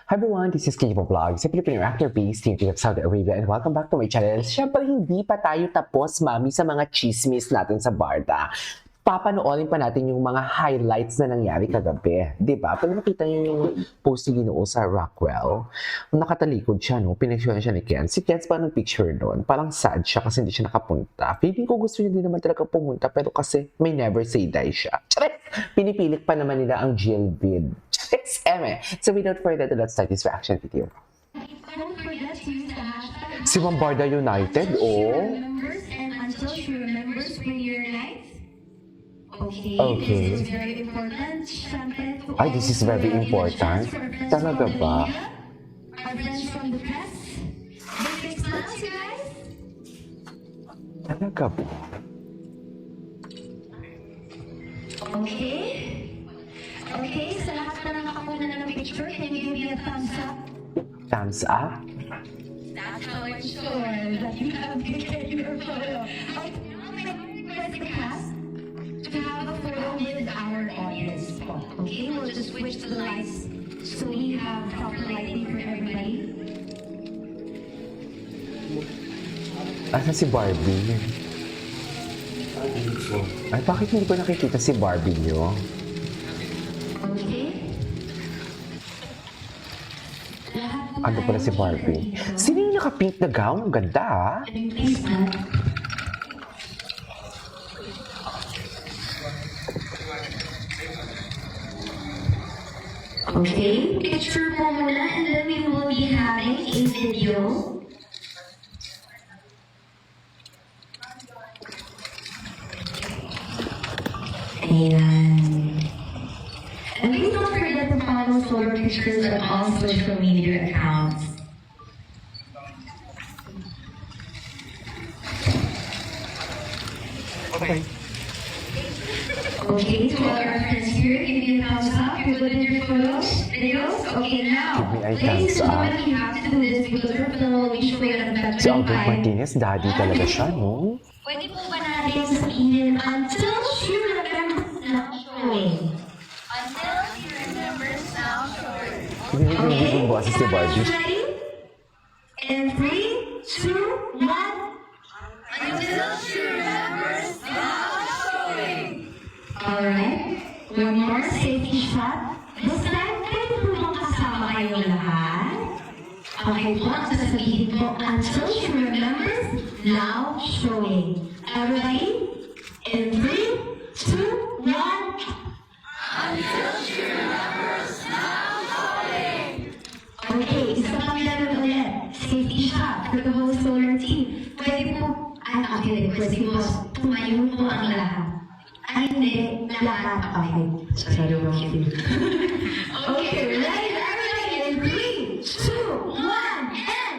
Hi everyone, this is Kipo Vlog, sa Filipino actor based in Saudi Arabia, and welcome back to my channel. Siyempre, hindi pa tayo tapos, mami, sa mga chismis natin sa Barda. Papanoorin pa natin yung mga highlights na nangyari kagabi. Diba? Pag nakita niyo yung post ni Ginoo sa Rockwell, nakatalikod siya, no? Pinagsunan siya ni Ken. Si Ken parang picture doon. Parang sad siya kasi hindi siya nakapunta. Feeling ko gusto niya din naman talaga pumunta, pero kasi may never say die siya. Charis! Pinipilit pa naman nila ang Jill bid. Charis! Eme! So without further ado, let's start this reaction video. Si Barda United, oh. Until she remembers when you're nice. Okay. Okay. This is very important. Siyempre, to Ay, this is all very our important. friends Talaga from ba? the media, our friends from the press. Big smiles, you guys. Talaga ba? Okay. Okay, sa lahat na nakakuha na ng picture, can you give me a thumbs up? Thumbs up? That's how I'm sure that you have taken your photo. Okay, now I'm going to request the class to have a photo with our audience. Okay, we'll just switch to the lights so we have proper lighting for everybody. Asa si Barbie? Ay, bakit hindi ko nakikita si Barbie niyo? Okay. Ano pala si Barbie? Sino yung naka-pink na gown? Ang ganda, ah. Please, clap. Okay, picture po muna and then we will be having a video. Ayan. And please don't forget to follow Solar Pictures on all social media accounts. Okay. Okay, to all our friends here, give me a thumbs up. You're good in your photos, videos. Okay, now, Give me a ladies thumbs and up. gentlemen, you have to do this because we're gonna be showing at that Si Albert Martinez, daddy talaga siya, no? Pwede po ba natin sabihin until she remembers now showing? Until she remembers now showing. Hindi ko yung boses ni Barbie. Ready? In 3, 2, 1. Until she remembers now showing. Alright. One more safety shot. This time, pwede po bang kasama kayong lahat? Okay po, ang sasabihin ko, until she remembers now showing. Everybody? In 3, 2, 1. Until she remembers now showing. Okay, isa pang laro ulit. Safety shot for the whole solar team. Pwede po, okay, pwede po, tumayo po ang lahat. Ay, hindi, lahat. Okay, sorry, wrong thing. Okay, ready, everybody, in 3, 2, 1, and...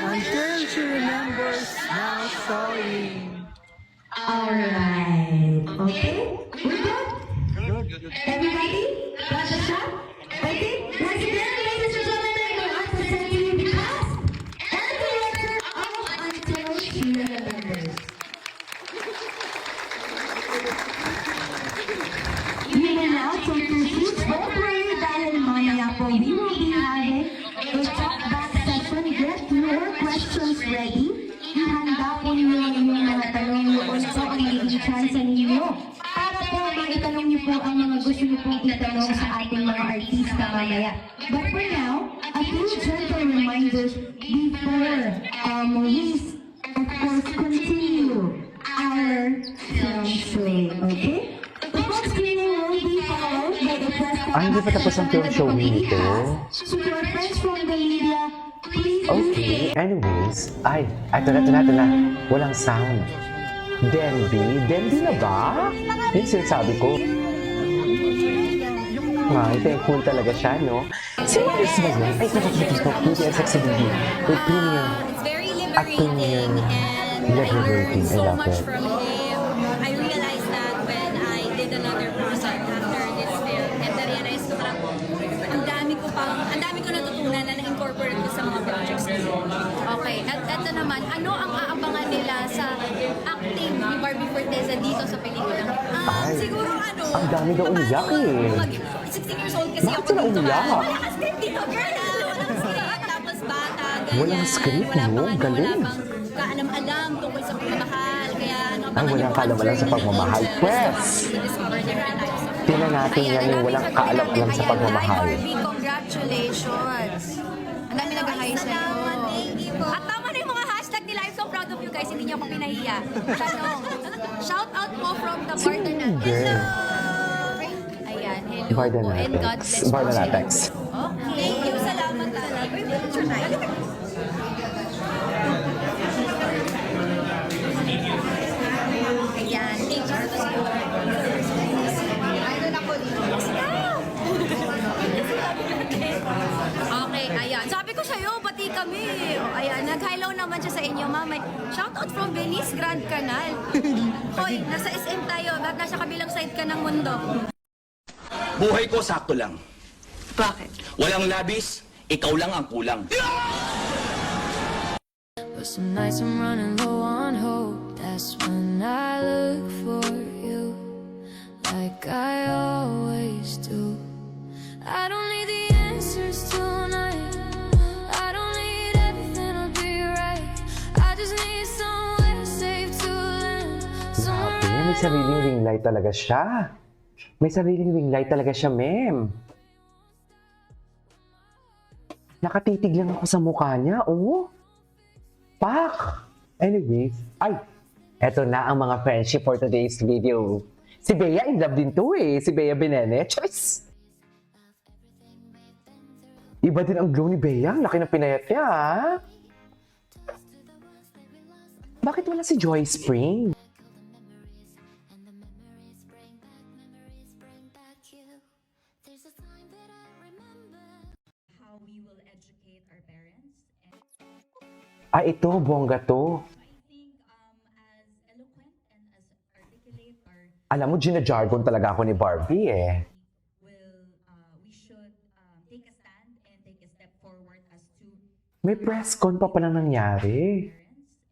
Until she remembers now showing. Alright, okay, we're good? Everybody, got the shot? Okay, once again, ladies and gentlemen, I want to send you the class and the director of Until She Remembers. You can now take your seats. Don't worry, dahil mamaya po, we will be having a talk-back session. Get your questions ready. Ihanda po ninyo ang inyong mga tanong noon po ang magiging chance ninyo. Para po maitanong niyo po ang mga gusto niyo pong itanong sa ating mga artista mamaya. But for now, a few gentle reminders before we, of course, continue our film showing, okay? The first screening will be followed by the press Ah, hindi pa tapos ang film showing nito. So to our friends from the media, please Okay, anyways. Ay, ito na. Walang sound. Denby na ba? Yung sinasabi ko. Ay, thankful talaga siya, no? Si Maris ba yun? Ay, nakakita Beauty and Sexy Baby. With premium. It's very At premium. liberating and I Liberating. learned I so love much it. from him. I realized that when I did another project after this film, and na-realize ko parang ang dami ko natutunan na na-incorporate ko sa mga projects ko. Okay, at ito naman, ano ang aabangan nila sa acting ni Barbie Forteza dito sa pelikula? Ay, Siguro ano, ang dami daw umiyak eh. 16 years old kasi Bakit ako sila dito. umiyak? Malakas din dito, girl! ganyan. Walang script, wala no? pang, Galing. wala pang kaalam-alam tungkol sa pagmamahal. Kaya ano, Ay, walang kaalam-alam sa pagmamahal. Pwes! Discover different types of Tingnan natin yan yung walang kaalam-alam sa pagmamahal. Hi, Barbie. Congratulations. Ang dami nag-hi sa'yo. Thank you po. At tama na yung mga hashtag nila. I'm so proud of you guys. Hindi niyo ako pinahiya. Tanong. Shout out po from the Barda natin. Girl. Ayan, hello Barda po and God Natex. bless Barda po. Natex. Okay. Thank you. Salamat. Uy, picture na. Ayan. Thank you. Okay, ayan. Sabi ko sa'yo, pati kami. O, ayan, nag-hello naman siya sa inyo, ma'am. Shout out from Venice Grand Canal. Hoy, nasa SM tayo. Ba't nasa kabilang side ka ng mundo? Buhay ko sakto lang. Bakit? Walang labis, ikaw lang ang kulang. But some nights I'm running low on hope. That's when I look for you, like I always do. I don't need the answers tonight. I don't need everything to be right. I just need somewhere safe to land. Grabe, may sariling ring light talaga siya. May sariling ring light talaga siya, ma'am. Nakatitig lang ako sa mukha niya, oh. Pak! Anyways, ay, eto na ang mga friendship for today's video. Si Bea in love din to eh. Si Bea Benene. Choice! Iba din ang glow ni Bea. Ang laki ng pinayat niya, ha? Bakit wala si Joy Spring? How we will educate our parents. And Ah, ito, bongga to. I think as eloquent and as articulate or Alam mo, gina-jargon talaga ako ni Barbie eh. we should take a stand and take a step forward as to May press con pa palang nangyari.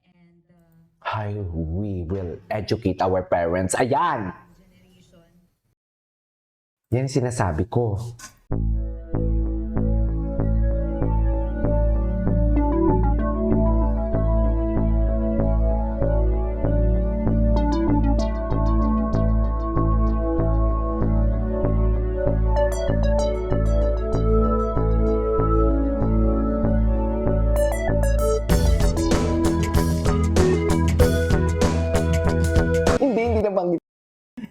parents and How we will educate our parents. Ayan! generation. Yan ang sinasabi ko. Hindi nabanggit.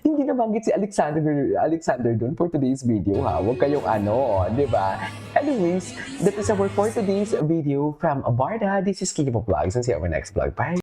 Hindi nabanggit si Alexander dun for today's video, ha? Huwag kayong ano, di ba? Anyways, that is our for today's video from Barda. This is Kiki Vlogs and see you on my next vlog. Bye!